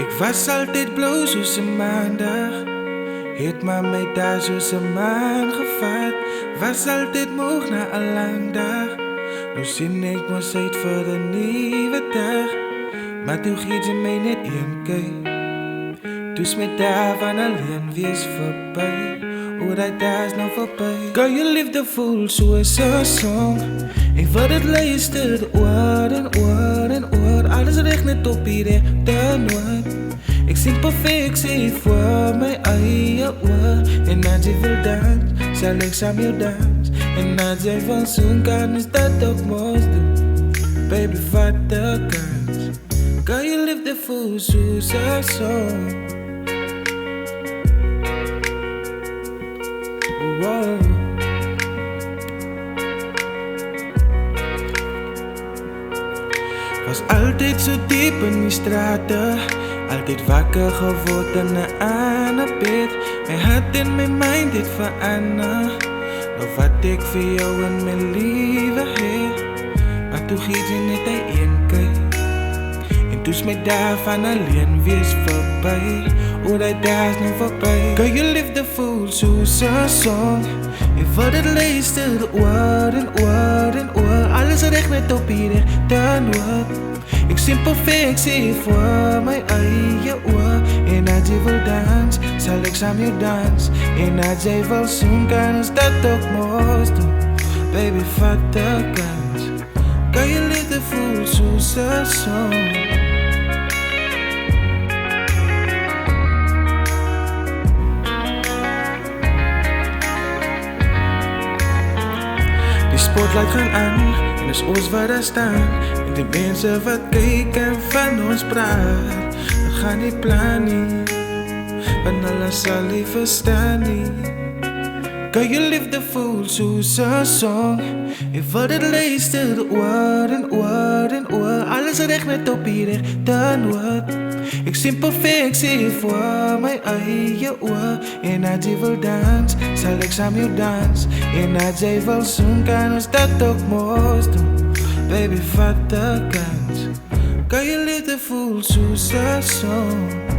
Ik was altyd blou soos 'n maandag. Het maar my daar soos 'n maan gevat. Was altyd moeg na 'n lang dag. Nou sien ek mos uit vir 'n nuwe dag. Maar toe gee jy my net een kyk. Toe's my daar van alleen wees verby. Oor die daas nou verby. Girl, je liefde voel soos 'n song. Ek wil dit luister oor en oor en oor. Alles reg net op die regte noot. Ek sien perfectie voor my eie oor. En as jy wil dans, sal ek saam jou dans. En as jy wil soen kan, is dat ook mos doen. Baby, vat de kans. Girl, je liefde voel soos 'n song. Wow. Was altyd so diep in die strate. Altyd wakker geword in 'n ander bed. My hart en my mind het verander. Nou wat ek vir jou en my liewe het. Maar toe gee jy net een kyk. En toe's my daar van alleen wees verby. Oor die daas nou verby. Girl, je liefde voel soos 'n song. Ek wil dit luister oor en oor en oor. Alles reg net op die regte noot. Ek sien perfectie voor my eie oor. En as jy wil dans, sal ek saam jou dans. En as jy wil soen kan, ons dat ook mos doen. Baby, vat de kans. Girl, je liefde voel soos 'n song. Die spotlight gaan aan, en is ons wat daar staan. En die mense wat kyk en van ons praat. We gaan nie plan nie, want hulle sal nie verstaan nie. Girl, je liefde voel soos 'n song. Ek wil dit luister oor en oor en oor. Alles reg net op die regte noot. Ek sien perfectie voor my eie oor. En as jy wil dans, sal ek saam jou dans. En as jy wil soen kan, ons dat ook mos doen. Baby, vat de kans. Girl, je liefde voel soos 'n song.